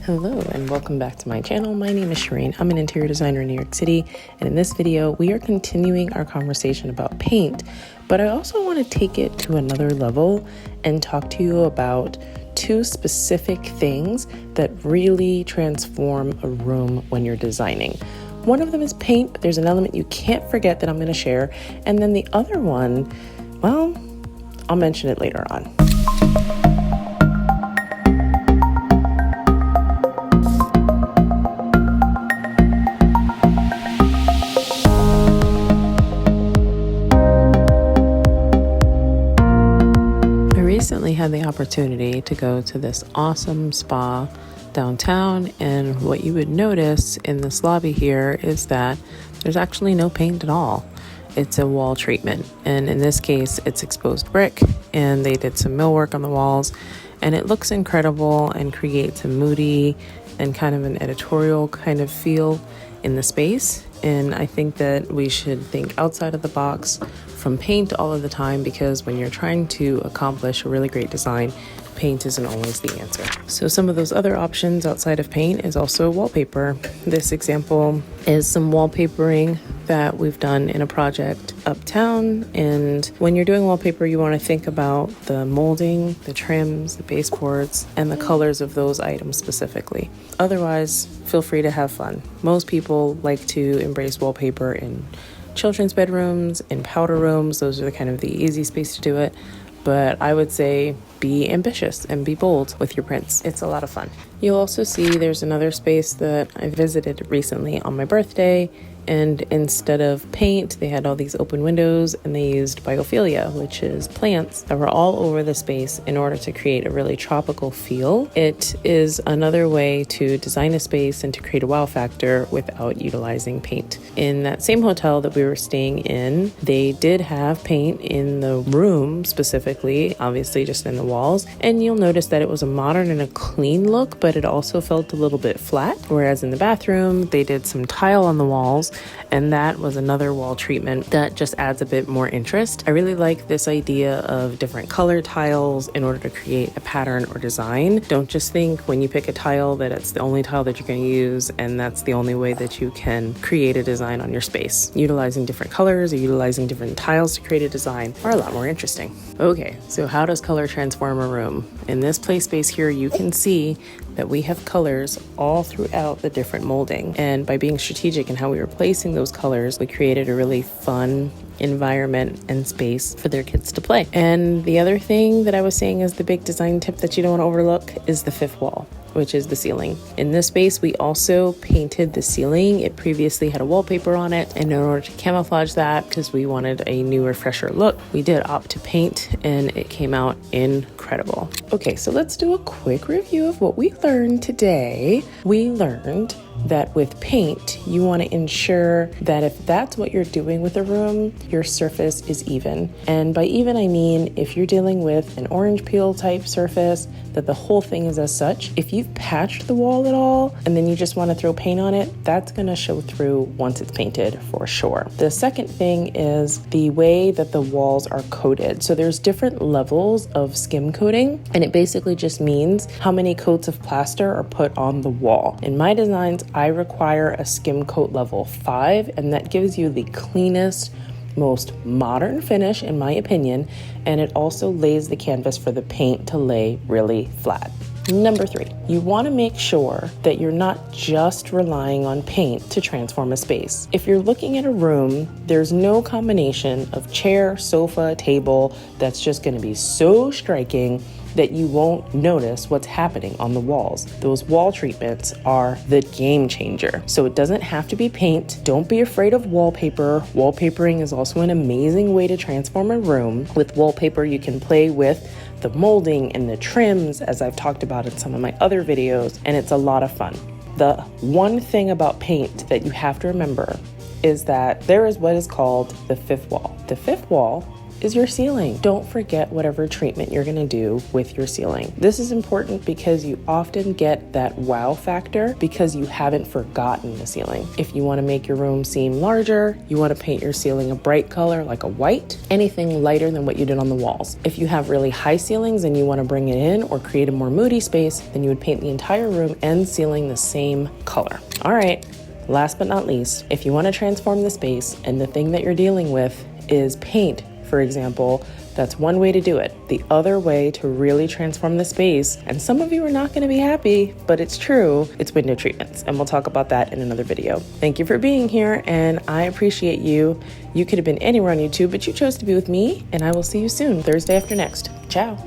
Hello and welcome back to my channel. My name is Shareen. I'm an interior designer in New York City, and in this video we are continuing our conversation about paint, but I also want to take it to another level and talk to you about two specific things that really transform a room when you're designing. One of them is paint, but there's an element you can't forget that I'm going to share, and then the other one, well, I'll mention it later on. Recently had the opportunity to go to this awesome spa downtown, and what you would notice in this lobby here is that there's actually no paint at all. It's a wall treatment, and in this case it's exposed brick, and they did some millwork on the walls, and it looks incredible and creates a moody and kind of an editorial kind of feel in the space. And I think that we should think outside of the box from paint all of the time, because when you're trying to accomplish a really great design, paint isn't always the answer. So some of those other options outside of paint is also wallpaper. This example is some wallpapering that we've done in a project uptown. And when you're doing wallpaper, you want to think about the molding, the trims, the baseboards, and the colors of those items specifically. Otherwise, feel free to have fun. Most people like to embrace wallpaper in children's bedrooms, in powder rooms. Those are the kind of the easy space to do it. But I would say be ambitious and be bold with your prints. It's a lot of fun. You'll also see there's another space that I visited recently on my birthday, and instead of paint, they had all these open windows, and they used biophilia, which is plants that were all over the space in order to create a really tropical feel. It is another way to design a space and to create a wow factor without utilizing paint. In that same hotel that we were staying in, they did have paint in the room specifically, obviously just in the walls, and you'll notice that it was a modern and a clean look, but it also felt a little bit flat. Whereas in the bathroom, they did some tile on the walls, and that was another wall treatment that just adds a bit more interest. I really like this idea of different color tiles in order to create a pattern or design. Don't just think when you pick a tile that it's the only tile that you're going to use and that's the only way that you can create a design on your space. Utilizing different colors or utilizing different tiles to create a design are a lot more interesting. Okay, so how does color transform a room? In this play space here, you can see that we have colors all throughout the different molding. And by being strategic in how we were placing those colors, we created a really fun environment and space for their kids to play. And the other thing that I was saying is the big design tip that you don't want to overlook is the fifth wall, which is the ceiling. In this space, we also painted the ceiling. It previously had a wallpaper on it, and in order to camouflage that, because we wanted a new, fresher look, we did opt to paint, and it came out incredible. Okay, so let's do a quick review of what we learned today. We learned that with paint, you want to ensure that if that's what you're doing with a room, your surface is even. And by even, I mean if you're dealing with an orange peel type surface, that the whole thing is as such. If you've patched the wall at all and then you just want to throw paint on it, that's going to show through once it's painted for sure. The second thing is the way that the walls are coated. So there's different levels of skim coating, and it basically just means how many coats of plaster are put on the wall. In my designs, I require a skim coat level 5, and that gives you the cleanest, most modern finish in my opinion, and it also lays the canvas for the paint to lay really flat. Number 3, you want to make sure that you're not just relying on paint to transform a space. If you're looking at a room, there's no combination of chair, sofa, table that's just going to be so striking that you won't notice what's happening on the walls. Those wall treatments are the game changer. So it doesn't have to be paint. Don't be afraid of wallpaper. Wallpapering is also an amazing way to transform a room. With wallpaper, you can play with the molding and the trims, as I've talked about in some of my other videos, and it's a lot of fun. The one thing about paint that you have to remember is that there is what is called the fifth wall. The fifth wall is your ceiling. Don't forget whatever treatment you're gonna do with your ceiling. This is important because you often get that wow factor because you haven't forgotten the ceiling. If you wanna make your room seem larger, you wanna paint your ceiling a bright color like a white, anything lighter than what you did on the walls. If you have really high ceilings and you wanna bring it in or create a more moody space, then you would paint the entire room and ceiling the same color. All right, last but not least, if you wanna transform the space and the thing that you're dealing with is paint, for example, that's one way to do it. The other way to really transform the space, and some of you are not gonna be happy, but it's true, it's window treatments. And we'll talk about that in another video. Thank you for being here, and I appreciate you. You could have been anywhere on YouTube, but you chose to be with me, and I will see you soon, Thursday after next. Ciao.